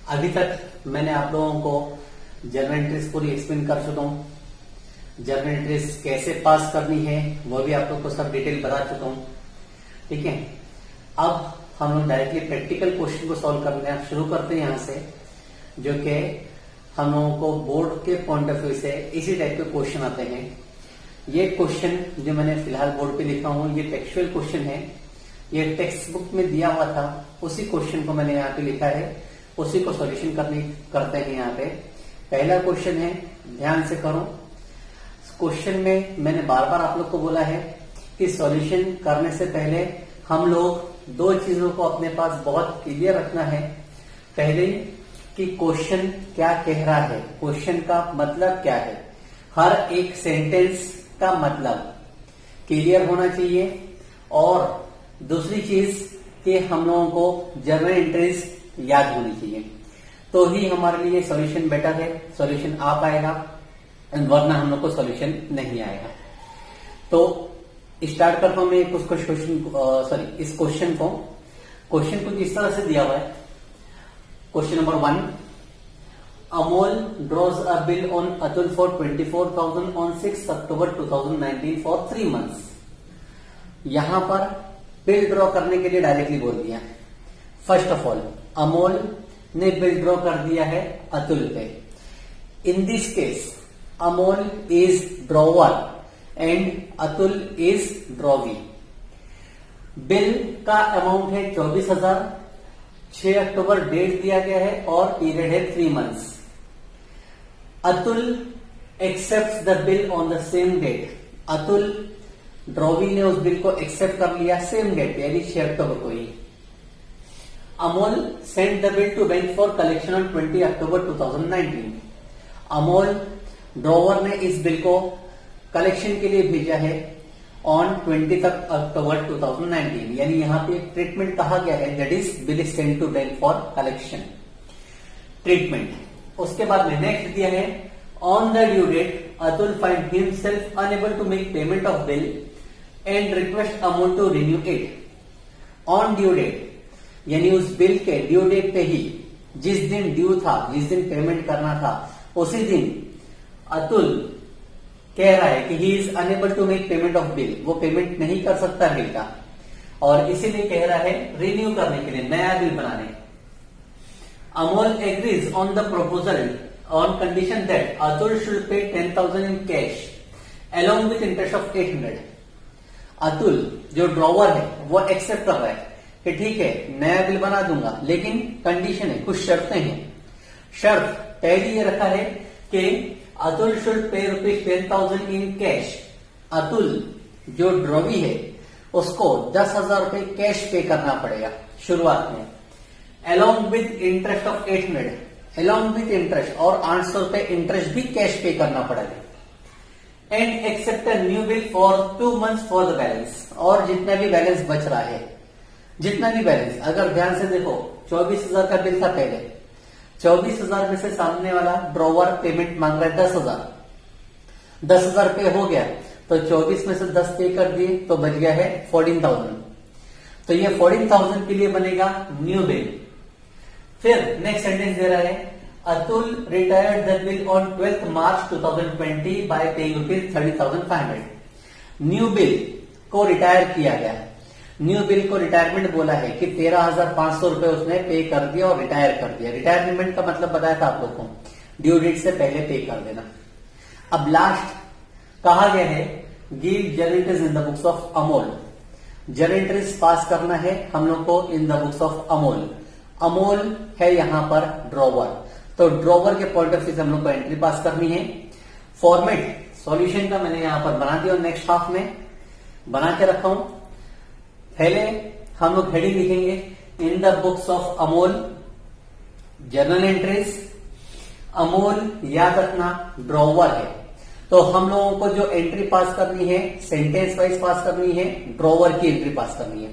अभी तक मैंने आप लोगों को जर्नल एंट्रीज पूरी एक्सप्लेन कर चुका हूं। जर्नल एंट्रीज कैसे पास करनी है वो भी आप लोग को सब डिटेल बता चुका हूं। ठीक है, अब हम लोग डायरेक्टली प्रैक्टिकल क्वेश्चन को सॉल्व करना शुरू करते हैं यहां से, जो कि हम लोगों को बोर्ड के पॉइंट ऑफ व्यू से इसी टाइप के क्वेश्चन आते हैं। ये क्वेश्चन जो मैंने फिलहाल बोर्ड पे लिखा हूं ये टेक्सचुअल क्वेश्चन है। ये टेक्स्ट बुक में दिया हुआ था, उसी क्वेश्चन को मैंने यहाँ पे लिखा है, उसी को सॉल्यूशन करते हैं यहाँ पे। पहला क्वेश्चन है, ध्यान से करो। क्वेश्चन में मैंने बार बार आप लोग को बोला है कि सॉल्यूशन करने से पहले हम लोग दो चीजों को अपने पास बहुत क्लियर रखना है। पहले कि क्वेश्चन क्या कह रहा है, क्वेश्चन का मतलब क्या है, हर एक सेंटेंस का मतलब क्लियर होना चाहिए। और दूसरी चीज कि हम लोगों को जर्नल एंट्रीज याद होनी चाहिए, तो ही हमारे लिए सॉल्यूशन बेटर है, सॉल्यूशन आ पाएगा, वरना हम लोग को सॉल्यूशन नहीं आएगा। तो स्टार्ट करता हूं मैं इस क्वेश्चन को। क्वेश्चन कुछ इस तरह से दिया हुआ है। Question number 1, Amol draws a bill on Atul for 24,000 on 6 October 2019 for 3 months. यहां पर बिल ड्रॉ करने के लिए डायरेक्टली बोल दिया। फर्स्ट ऑफ ऑल अमोल ने बिल ड्रॉ कर दिया है अतुल पे। In this case Amol is drawer and Atul is drawee. Bill का अमाउंट है 24,000, 6 अक्टूबर डेट दिया गया है और पीरियड है 3 months. Atul accept the bill on the same date. Atul drawee ने उस बिल को एक्सेप्ट कर लिया सेम डेट यानी 6 अक्टूबर को ही। Amol send the bill to bank for collection on 20 October 2019। Amol drawer ने इस बिल को कलेक्शन के लिए भेजा है ऑन 20 अक्टूबर 2019, यानी यहां पे एक ट्रीटमेंट कहा गया है, that is bill is send to bank for collection treatment. उसके बाद में नेक्स्ट दिया है, on the due date Atul find himself unable to make payment of bill and request Amol to renew it. On due date यानी उस bill के due date पे ही, जिस दिन ड्यू था, जिस दिन पेमेंट करना था, उसी दिन अतुल कह रहा है कि he is unable to make payment of bill, वो पेमेंट नहीं कर सकता बिल का, और इसीलिए कह रहा है रिन्यू करने के लिए, नया बिल बनाने। Amol agrees on the proposal on condition that Atul should pay 10,000 in cash along with interest of 800। Atul जो ड्रॉवर है वो एक्सेप्ट कर रहा है कि ठीक है नया बिल बना दूंगा, लेकिन कंडीशन है, कुछ शर्तें हैं। शर्त पहली ये रखा है कि Atul should pay ₹10,000 in cash. Atul जो ड्रॉवी है उसको 10,000 रुपए कैश पे करना पड़ेगा शुरुआत में, along with interest of 800, along with interest, और 800 रुपए इंटरेस्ट भी कैश पे करना पड़ेगा। And accept a new bill for 2 months for the balance, और जितना भी बैलेंस बच रहा है, जितना भी बैलेंस, अगर ध्यान से देखो 24,000 का बिल था पहले, 24,000 में से सामने वाला ड्रॉवर पेमेंट मांग रहा है 10,000, 10,000 पे हो गया, तो 24 में से 10 पे कर दिए तो बच गया है 14,000। तो ये 14,000 के लिए बनेगा न्यू बिल। फिर नेक्स्ट सेंटेंस दे रहा है, Atul retired the bill on 12 March 2020 bye paying ₹30,500। New bill को रिटायर किया गया। न्यू बिल को रिटायरमेंट बोला है कि 13,500 रुपए उसने पे कर दिया और रिटायर कर दिया। रिटायरमेंट का मतलब बताया था आप लोग को, ड्यू डेट से पहले पे कर देना। अब लास्ट कहा गया है, give journal entries in the books of Amol. Journal entries pass करना है हम लोग को in the books of Amol. Amol है यहां पर ड्रॉवर, तो ड्रॉवर के पॉइंट ऑफ व्यू से हम लोग को एंट्री पास करनी है। फॉर्मेट सॉल्यूशन का मैंने यहां पर बना दिया और नेक्स्ट हाफ में बना के रखा हूं। पहले हम लोग हेडिंग लिखेंगे, in the books of Amol journal entries. Amol याद रखना ड्रॉवर है, तो हम लोगों को जो एंट्री पास करनी है सेंटेंस वाइज पास करनी है, ड्रॉवर की एंट्री पास करनी है।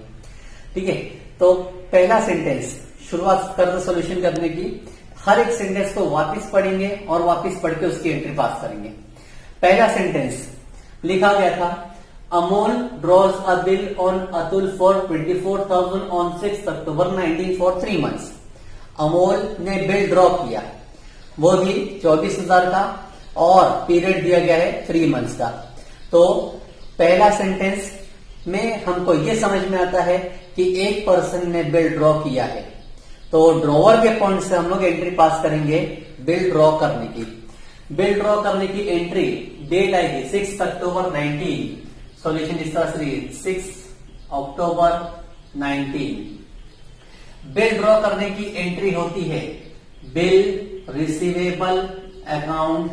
ठीक है, तो पहला सेंटेंस शुरुआत कर दो सोल्यूशन करने की। हर एक सेंटेंस को वापस पढ़ेंगे और वापस पढ़ के उसकी एंट्री पास करेंगे। पहला सेंटेंस लिखा गया था, Amol draws a bill on Atul for 24,000 on 6 October 19 for 3 months। Amol ने बिल ड्रॉ किया, वो भी 24,000 का और पीरियड दिया गया है 3 मंथ्स का। तो पहला सेंटेंस में हमको ये समझ में आता है कि एक पर्सन ने बिल ड्रॉ किया है, तो ड्रॉवर के पॉइंट से हम लोग एंट्री पास करेंगे बिल ड्रॉ करने की। बिल ड्रॉ करने की एंट्री डेट आएगी 6 अक्टूबर 19। सॉल्यूशन इस तरह से 6 अक्टूबर 19। बिल ड्रॉ करने की एंट्री होती है bill receivable account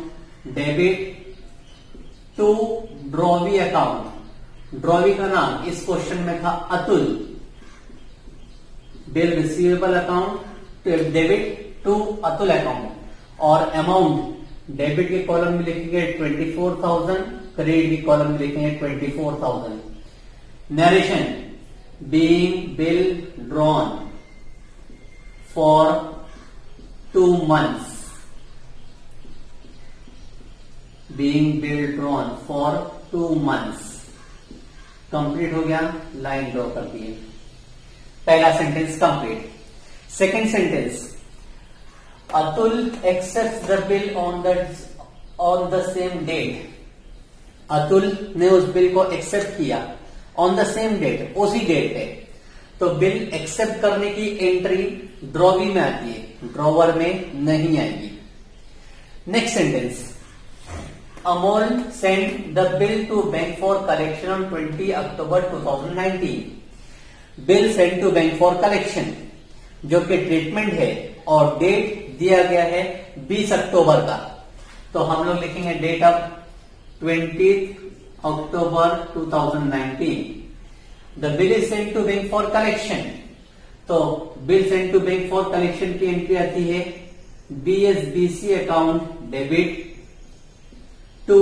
debit to drawee account. Drawee का नाम इस क्वेश्चन में था Atul. Bill receivable account debit to Atul account और अमाउंट डेबिट के कॉलम में लिखेंगे 24,000, क्रेडिट के कॉलम में लिखेंगे 24,000। Narration being bill drawn for 2 months, being bill drawn for 2 months। Complete हो गया, लाइन ड्रॉ कर दिए। पहला sentence complete. Second sentence, Atul accept the bill on the same date. Atul ने उस बिल को एक्सेप्ट किया ऑन द सेम डेट, उसी डेट पे। तो बिल एक्सेप्ट करने की एंट्री ड्रॉवी में आती है, ड्रॉवर में नहीं आएगी। Next sentence, Amol send the bill to bank for collection on 20 October 2019। Bill send to bank for collection जो कि ट्रीटमेंट है और डेट दिया गया है 20 अक्टूबर का। तो हम लोग लिखेंगे date of 20 October 2019। The bill is send to bank for collection. तो bill send to bank for collection की एंट्री आती है BSBC account debit to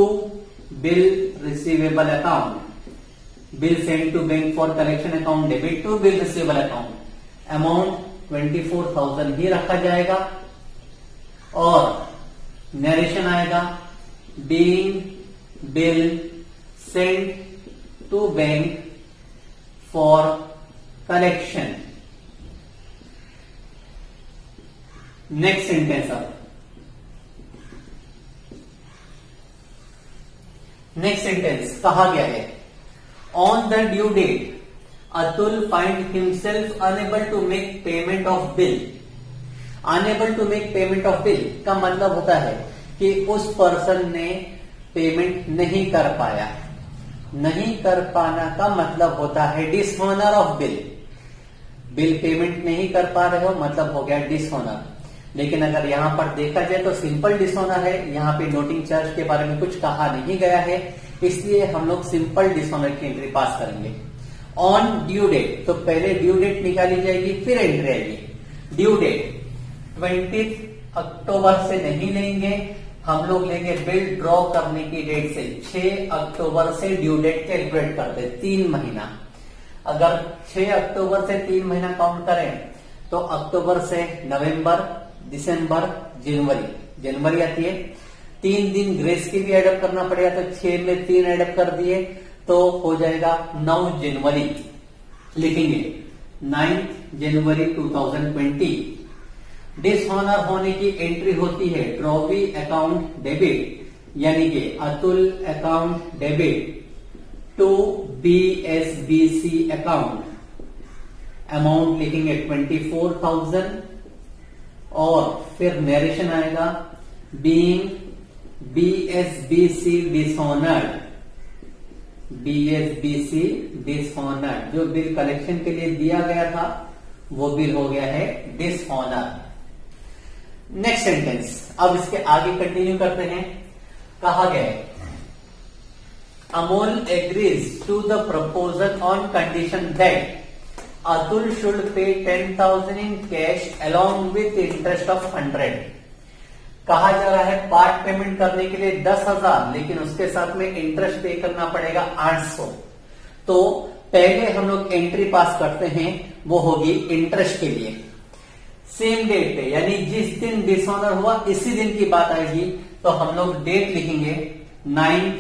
bill receivable account. Bill send to bank for collection account debit to bill receivable account. Amount 24,000 ही रखा जाएगा और narration आएगा being bill send to bank for collection. Next sentence अब, next sentence कहा गया है on the due date Atul find himself unable to make payment of bill. Unable to make payment of bill का मतलब होता है कि उस पर्सन ने पेमेंट नहीं कर पाया। नहीं कर पाना का मतलब होता है dishonour of bill. Bill payment नहीं कर पा रहे हो मतलब हो गया डिसऑनर। लेकिन अगर यहां पर देखा जाए तो सिंपल डिसऑनर है, यहां पे नोटिंग चार्ज के बारे में कुछ कहा नहीं गया है, इसलिए हम लोग सिंपल डिसऑनर की एंट्री पास करेंगे। ऑन ड्यू डेट, तो पहले ड्यू डेट निकाली जाएगी फिर एंट्री आएगी। ड्यू डेट 20 अक्टूबर से नहीं लेंगे, हम लोग लेंगे बिल ड्रॉ करने की डेट से। 6 अक्टूबर से ड्यू डेट कैलकुलेट करते 3 महीना। अगर 6 अक्टूबर से 3 महीना काउंट करें तो अक्टूबर से नवंबर, दिसंबर, जनवरी आती है। 3 दिन ग्रेस की भी एडअप करना पड़ेगा, तो 6 में 3 एडअप कर दिए तो हो जाएगा 9 जनवरी। लिखेंगे 9 जनवरी 2020। डिसऑनर होने की एंट्री होती है ड्रॉवी अकाउंट डेबिट, यानी कि Atul account debit to BSBC account. Amount लिखेंगे 24,000 और फिर नरेशन आएगा being BSBC dishonoured. BSBC dishonoured, जो बिल कलेक्शन के लिए दिया गया था वो बिल हो गया है डिसऑनर। नेक्स्ट सेंटेंस, अब इसके आगे कंटिन्यू करते हैं। कहा गया है Amol agrees to the proposal on condition that Atul should pay 10,000 in cash along with interest of 100। कहा जा रहा है पार्ट पेमेंट करने के लिए 10,000, लेकिन उसके साथ में इंटरेस्ट पे करना पड़ेगा 800। तो पहले हम लोग एंट्री पास करते हैं, वो होगी इंटरेस्ट के लिए। सेम डेट पे, यानी जिस दिन डिसऑनर हुआ इसी दिन की बात आएगी, तो हम लोग डेट लिखेंगे 9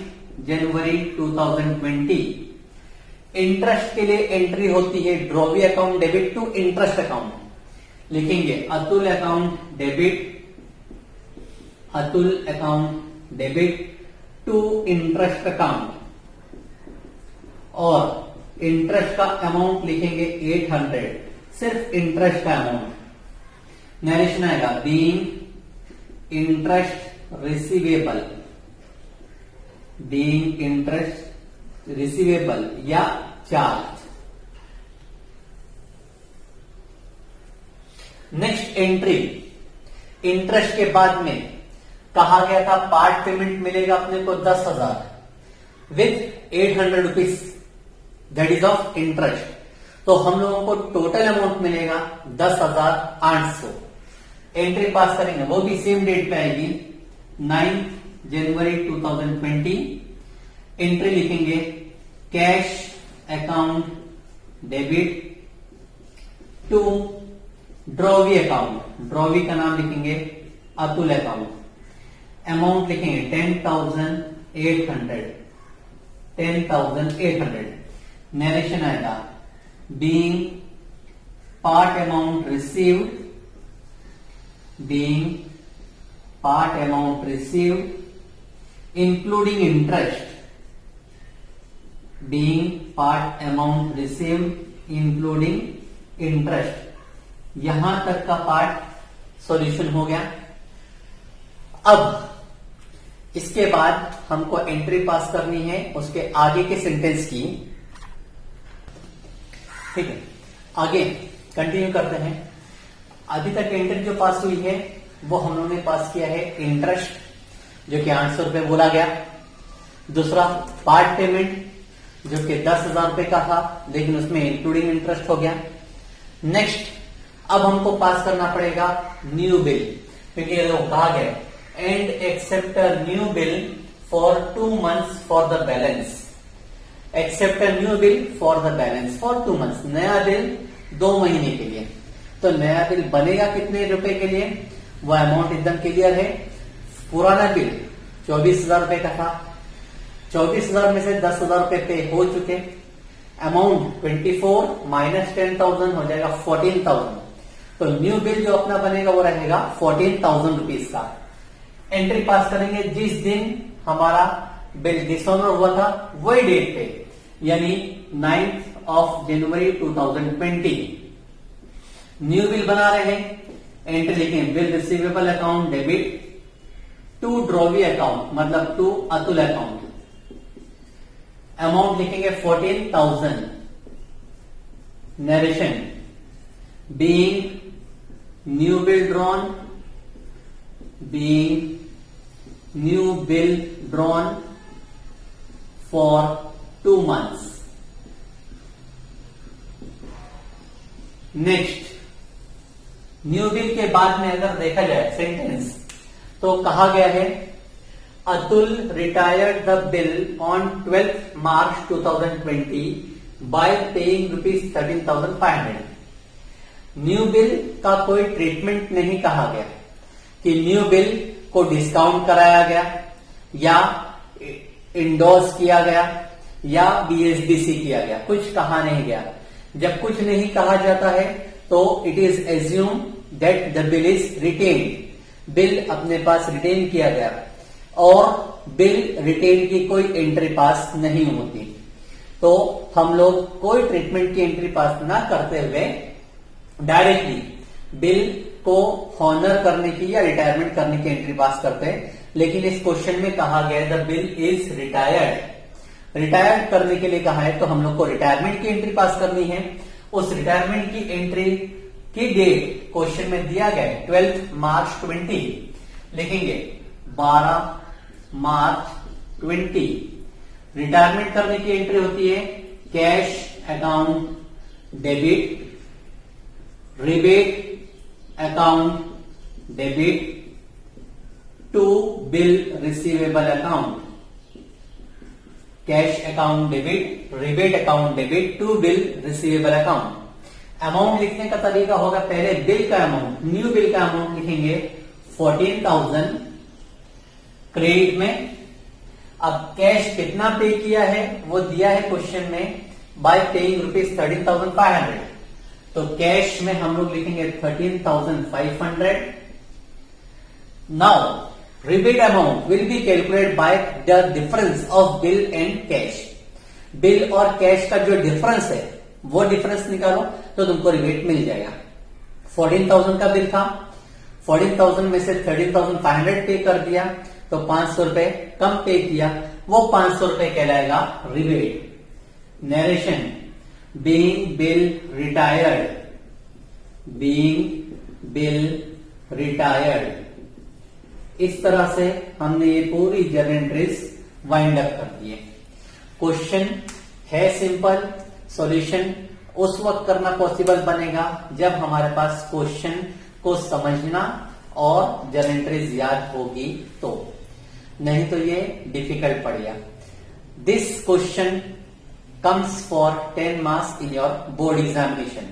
जनवरी 2020। इंटरेस्ट के लिए एंट्री होती है drawee account debit to interest account. लिखेंगे Atul account debit to interest account, और इंटरेस्ट का अमाउंट लिखेंगे 800, सिर्फ इंटरेस्ट का अमाउंट। नरेशन आएगा बीइंग इंटरेस्ट रिसीवेबल या चार्ज। नेक्स्ट एंट्री, इंटरेस्ट के बाद में कहा गया था पार्ट पेमेंट मिलेगा अपने को 10,000 with 800 rupees, that is of interest. तो हम लोगों को टोटल अमाउंट मिलेगा 10,800। एंट्री पास करेंगे, वो भी सेम डेट पे आएगी 9 जनवरी 2020। एंट्री लिखेंगे cash account debit to drawee account, drawee का नाम लिखेंगे अतुल अकाउंट। अमाउंट लिखेंगे 10,800। नरेशन आएगा being part amount received including interest, यहां तक का पार्ट सॉल्यूशन हो गया। अब इसके बाद हमको एंट्री पास करनी है उसके आगे के सेंटेंस की। ठीक है, आगे कंटिन्यू करते हैं। अभी तक एंट्री जो पास हुई है वो हम लोगों ने पास किया है इंटरेस्ट, जो कि 800 रुपए बोला गया। दूसरा पार्ट पेमेंट जो कि 10,000 रुपए का था, लेकिन उसमें इंक्लूडिंग इंटरेस्ट हो गया। नेक्स्ट अब हमको पास करना पड़ेगा न्यू बिल, क्योंकि कहा गया and accept a new bill for 2 months for the balance. Accept a new bill for the balance for 2 months, नया बिल 2 महीने के लिए। तो नया बिल बनेगा कितने रुपए के लिए, वो अमाउंट एकदम क्लियर है। पुराना बिल 24,000 रुपए का था, 24,000 में से 10,000 रुपए पे हो चुके। अमाउंट 24 माइनस 10,000 हो जाएगा 14,000। तो न्यू बिल जो अपना बनेगा वो रहेगा 14,000 रुपीज का। एंट्री पास करेंगे जिस दिन हमारा बिल डिसऑनर हुआ था वही डेट पे, यानी 9th जनवरी 2020। न्यू बिल बना रहे हैं, एंट्री लिखेंगे bill receivable account debit to drawee account, मतलब टू अतुल अकाउंट। अमाउंट लिखेंगे 14,000। Narration being new bill drawn for 2 months। Next new bill के बाद में अगर देखा जाए सेंटेंस, तो कहा गया है Atul retired the bill on 12th March 2020 bye paying ₹13,500। New bill का कोई ट्रीटमेंट नहीं कहा गया कि न्यू बिल को डिस्काउंट कराया गया या इंडोर्स किया गया या BSBC किया गया, कुछ कहा नहीं गया। जब कुछ नहीं कहा जाता है तो it is assume that the bill is retained, bill अपने पास रिटेन किया गया, और बिल रिटेन की कोई एंट्री पास नहीं होती। तो हम लोग कोई ट्रीटमेंट की एंट्री पास ना करते हुए डायरेक्टली बिल को हॉनर करने की या रिटायरमेंट करने की एंट्री पास करते हैं। लेकिन इस क्वेश्चन में कहा गया the bill is retired, retired करने के लिए कहा है तो हम लोग को रिटायरमेंट की एंट्री पास करनी है। उस रिटायरमेंट की एंट्री की डेट क्वेश्चन में दिया गया है 12th March 20, लिखेंगे 12 मार्च 20। रिटायरमेंट करने की एंट्री होती है cash account debit, rebate account debit to bill receivable account, cash account debit, rebate account debit to bill receivable account. Amount लिखने का तरीका होगा, पहले बिल का अमाउंट, न्यू बिल का अमाउंट लिखेंगे 14,000 क्रेडिट में। अब कैश कितना पे किया है वो दिया है क्वेश्चन में, बाय पेइंग ₹13,500। तो कैश में हम लोग लिखेंगे 13,500. Now rebate amount will be calculated by the difference of bill and cash. Bill और कैश का जो डिफरेंस है वो डिफरेंस निकालो तो तुमको रिबेट मिल जाएगा. 14,000 का बिल था, 14,000 में से 13,500 पे कर दिया तो 500 रुपए कम पे किया, वो 500 रुपए कहलाएगा rebate. Narration being bill retired. इस तरह से हमने ये पूरी जर्नल एंट्रीज वाइंड अप कर दिए. क्वेश्चन है सिंपल, सॉल्यूशन उस वक्त करना पॉसिबल बनेगा जब हमारे पास क्वेश्चन को समझना और जर्नल एंट्रीज याद होगी तो, नहीं तो ये डिफिकल्ट पड़ेगा. This question comes for 10 marks in your board examination.